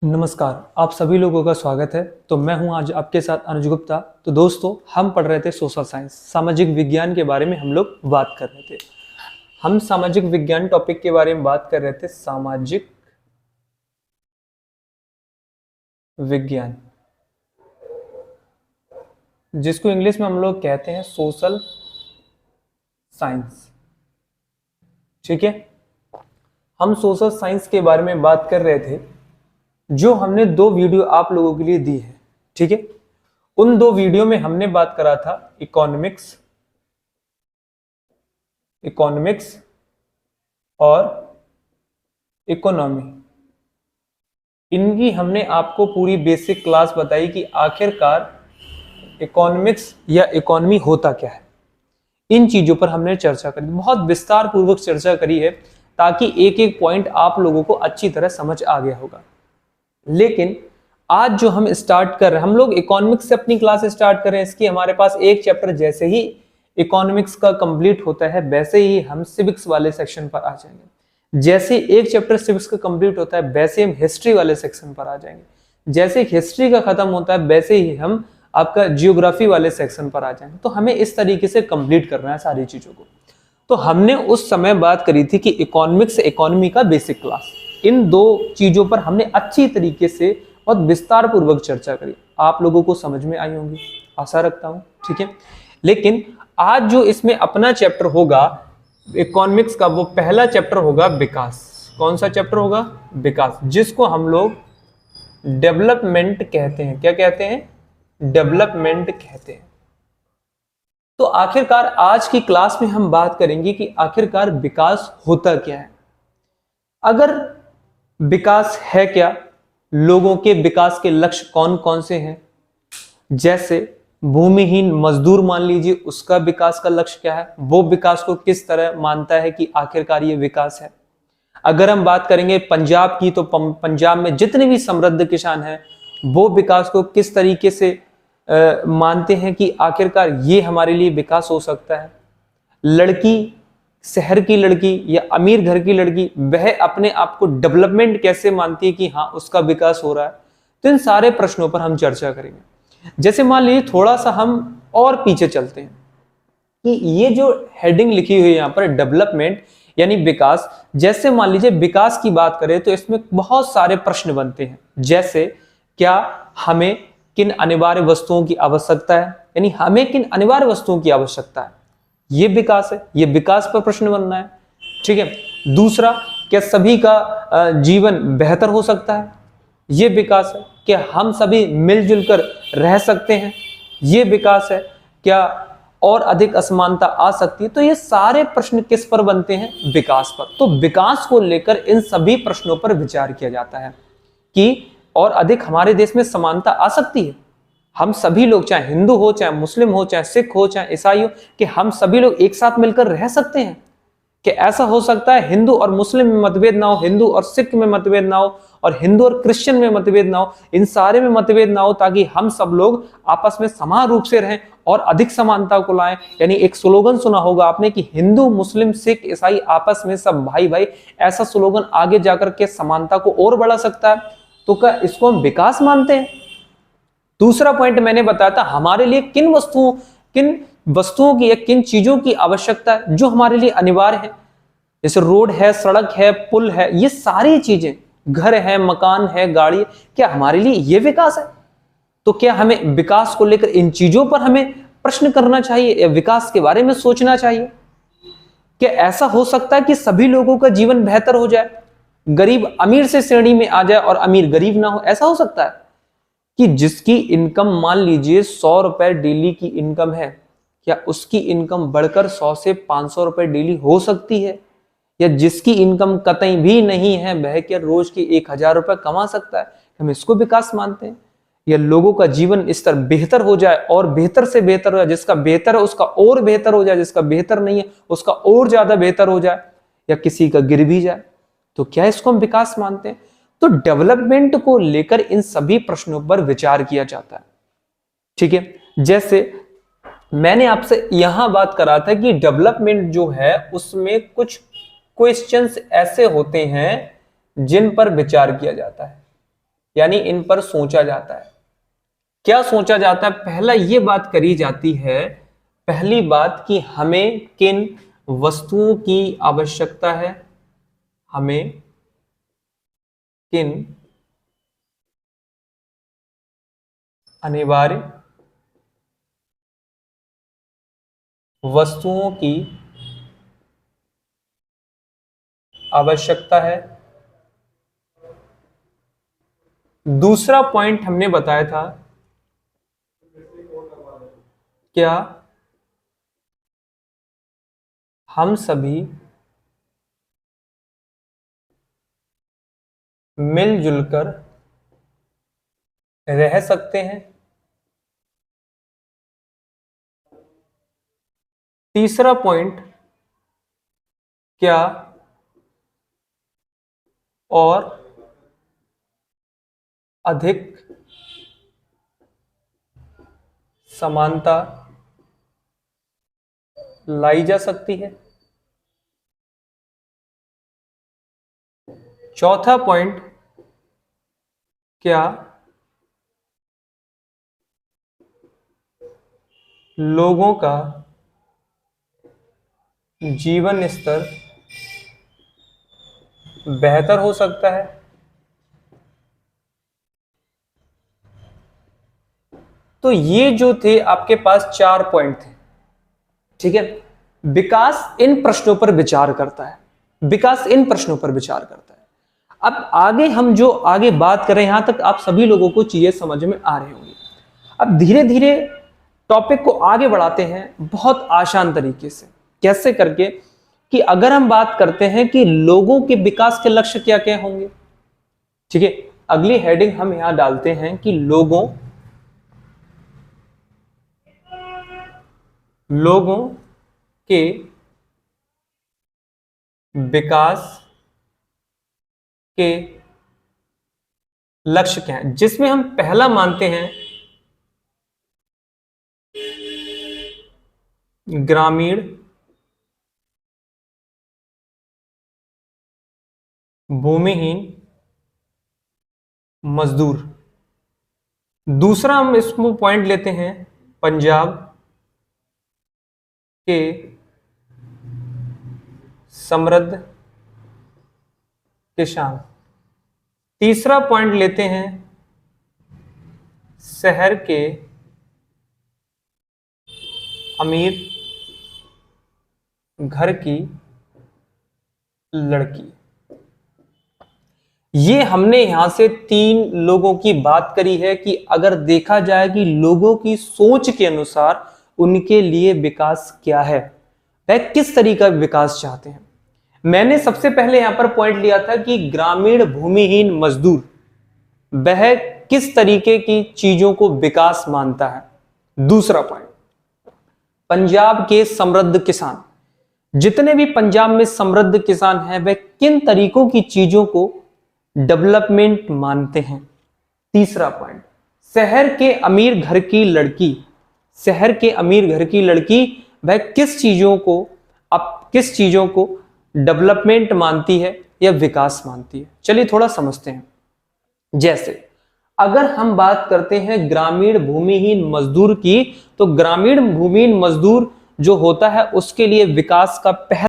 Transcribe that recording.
नमस्कार, आप सभी लोगों का स्वागत है। तो मैं हूं आज आपके साथ अनुज गुप्ता। तो दोस्तों, हम पढ़ रहे थे सोशल साइंस, सामाजिक विज्ञान के बारे में हम लोग बात कर रहे थे। हम सामाजिक विज्ञान टॉपिक के बारे में बात कर रहे थे, सामाजिक विज्ञान, जिसको इंग्लिश में हम लोग कहते हैं सोशल साइंस। ठीक है, हम सोशल साइंस के बारे में बात कर रहे थे, जो हमने 2 वीडियो आप लोगों के लिए दी है। ठीक है, उन 2 वीडियो में हमने बात करा था इकोनॉमिक्स और इकोनॉमी। इनकी हमने आपको पूरी बेसिक क्लास बताई कि आखिरकार इकोनॉमिक्स या इकोनॉमी होता क्या है। इन चीजों पर हमने चर्चा करी, बहुत विस्तार पूर्वक चर्चा करी है, ताकि एक एक पॉइंट आप लोगों को अच्छी तरह समझ आ गया होगा। लेकिन आज जो हम स्टार्ट कर रहे हैं, हम लोग इकोनॉमिक्स से अपनी क्लास स्टार्ट कर रहे हैं। इसकी हमारे पास एक चैप्टर जैसे ही इकोनॉमिक्स का कंप्लीट होता है, वैसे ही हम सिविक्स वाले सेक्शन पर आ जाएंगे। जैसे एक चैप्टर सिविक्स का कंप्लीट होता है, वैसे हम हिस्ट्री वाले सेक्शन पर आ जाएंगे। जैसे हिस्ट्री का खत्म होता है, वैसे ही हम आपका जियोग्राफी वाले सेक्शन पर आ जाएंगे। तो हमें इस तरीके से कंप्लीट करना है सारी चीजों को। तो हमने उस समय बात करी थी कि इकोनॉमिक्स से इकोनॉमी का बेसिक क्लास, इन 2 चीजों पर हमने अच्छी तरीके से बहुत विस्तार पूर्वक चर्चा करी। आप लोगों को समझ में आई होंगी, आशा रखता हूं। ठीक है, लेकिन आज जो इसमें अपना चैप्टर होगा इकोनॉमिक्स का, वो पहला चैप्टर होगा विकास। कौन सा चैप्टर होगा? विकास, जिसको हम लोग डेवलपमेंट कहते हैं। क्या कहते हैं? डेवलपमेंट कहते हैं। तो आखिरकार आज की क्लास में हम बात करेंगे कि आखिरकार विकास होता क्या है। अगर विकास है क्या, लोगों के विकास के लक्ष्य कौन कौन से हैं, जैसे भूमिहीन मजदूर मान लीजिए, उसका विकास का लक्ष्य क्या है, वो विकास को किस तरह मानता है कि आखिरकार ये विकास है। अगर हम बात करेंगे पंजाब की, तो पंजाब में जितने भी समृद्ध किसान हैं, वो विकास को किस तरीके से मानते हैं कि आखिरकार ये हमारे लिए विकास हो सकता है। लड़की, शहर की लड़की या अमीर घर की लड़की, वह अपने आप को डेवलपमेंट कैसे मानती है कि हाँ उसका विकास हो रहा है। तो इन सारे प्रश्नों पर हम चर्चा करेंगे। जैसे मान लीजिए, थोड़ा सा हम और पीछे चलते हैं कि ये जो हेडिंग लिखी हुई है यहाँ पर, डेवलपमेंट यानी विकास। जैसे मान लीजिए विकास की बात करें तो इसमें बहुत सारे प्रश्न बनते हैं, जैसे क्या हमें किन अनिवार्य वस्तुओं की आवश्यकता है, यानी हमें किन अनिवार्य वस्तुओं की आवश्यकता है, ये विकास है। ये विकास पर प्रश्न बनना है। ठीक है। दूसरा, क्या सभी का जीवन बेहतर हो सकता है, ये विकास है। क्या हम सभी मिलजुल कर रह सकते हैं, ये विकास है। क्या और अधिक असमानता आ सकती है। तो ये सारे प्रश्न किस पर बनते हैं? विकास पर। तो विकास को लेकर इन सभी प्रश्नों पर विचार किया जाता है कि और अधिक हमारे देश में समानता आ सकती है। हम सभी लोग, चाहे हिंदू हो, चाहे मुस्लिम हो, चाहे सिख हो, चाहे ईसाई हो, कि हम सभी लोग एक साथ मिलकर रह सकते हैं। कि ऐसा हो सकता है हिंदू और मुस्लिम में मतभेद ना हो, हिंदू और सिख में मतभेद ना हो, और हिंदू और क्रिश्चियन में मतभेद ना हो, इन सारे में मतभेद ना हो, ताकि हम सब लोग आपस में समान रूप से रहें और अधिक समानता को लाएं। यानी एक स्लोगन सुना होगा आपने कि हिंदू, मुस्लिम, सिख, ईसाई आपस में सब भाई भाई। ऐसा स्लोगन आगे जाकर के समानता को और बढ़ा सकता है। तो क्या इसको हम विकास मानते हैं? दूसरा पॉइंट मैंने बताया था, हमारे लिए किन वस्तुओं की या किन चीजों की आवश्यकता है जो हमारे लिए अनिवार्य है। जैसे रोड है, सड़क है, पुल है, ये सारी चीजें, घर है, मकान है, गाड़ी, क्या हमारे लिए ये विकास है? तो क्या हमें विकास को लेकर इन चीजों पर हमें प्रश्न करना चाहिए या विकास के बारे में सोचना चाहिए? क्या ऐसा हो सकता है कि सभी लोगों का जीवन बेहतर हो जाए, गरीब अमीर से श्रेणी में आ जाए और अमीर गरीब ना हो? ऐसा हो सकता है कि जिसकी इनकम मान लीजिए 100 रुपए डेली की इनकम है, क्या उसकी इनकम बढ़कर 100 से 500 रुपए डेली हो सकती है? या जिसकी इनकम कतई भी नहीं है, वह क्या रोज के 1000 रुपए कमा सकता है? हम इसको विकास मानते हैं? या लोगों का जीवन स्तर बेहतर हो जाए और बेहतर से बेहतर हो जाए, जिसका बेहतर है उसका और बेहतर हो जाए, जिसका बेहतर नहीं है उसका और ज्यादा बेहतर हो जाए, या किसी का गिर भी जाए? तो क्या इसको हम विकास मानते हैं? तो डेवलपमेंट को लेकर इन सभी प्रश्नों पर विचार किया जाता है। ठीक है, जैसे मैंने आपसे यहां बात करा था कि डेवलपमेंट जो है उसमें कुछ क्वेश्चंस ऐसे होते हैं जिन पर विचार किया जाता है, यानी इन पर सोचा जाता है। क्या सोचा जाता है? पहला ये बात करी जाती है, पहली बात कि हमें किन वस्तुओं की आवश्यकता है, हमें किन अनिवार्य वस्तुओं की आवश्यकता है। दूसरा पॉइंट हमने बताया था, क्या हम सभी मिलजुल कर रह सकते हैं। तीसरा पॉइंट, क्या और अधिक समानता लाई जा सकती है। चौथा पॉइंट, क्या लोगों का जीवन स्तर बेहतर हो सकता है। तो ये जो थे आपके पास 4 पॉइंट थे। ठीक है, विकास इन प्रश्नों पर विचार करता है, विकास इन प्रश्नों पर विचार करता है। अब आगे हम जो आगे बात करें, यहां तक आप सभी लोगों को चीजें समझ में आ रही होंगी। अब धीरे धीरे टॉपिक को आगे बढ़ाते हैं बहुत आसान तरीके से। कैसे करके? कि अगर हम बात करते हैं कि लोगों के विकास के लक्ष्य क्या क्या होंगे। ठीक है, अगली हेडिंग हम यहां डालते हैं कि लोगों के विकास के लक्ष्य क्या है, जिसमें हम पहला मानते हैं ग्रामीण भूमिहीन मजदूर। दूसरा हम इसमें पॉइंट लेते हैं पंजाब के समृद्ध किसान। तीसरा पॉइंट लेते हैं शहर के अमीर घर की लड़की। ये हमने यहां से 3 लोगों की बात करी है कि अगर देखा जाए कि लोगों की सोच के अनुसार उनके लिए विकास क्या है, वह किस तरीका विकास चाहते हैं। मैंने सबसे पहले यहां पर पॉइंट लिया था कि ग्रामीण भूमिहीन मजदूर वह किस तरीके की चीजों को विकास मानता है। दूसरा पॉइंट, पंजाब के समृद्ध किसान, जितने भी पंजाब में समृद्ध किसान हैं वह किन तरीकों की चीजों को डेवलपमेंट मानते हैं। तीसरा पॉइंट, शहर के अमीर घर की लड़की, शहर के अमीर घर की लड़की वह किस चीजों को डेवलपमेंट मानती है या विकास मानती है। चलिए थोड़ा समझते हैं। जैसे अगर हम बात करते हैं ग्रामीण भूमिहीन मजदूर की, तो ग्रामीण भूमिहीन मजदूर जो होता है उसके लिए विकास का पहला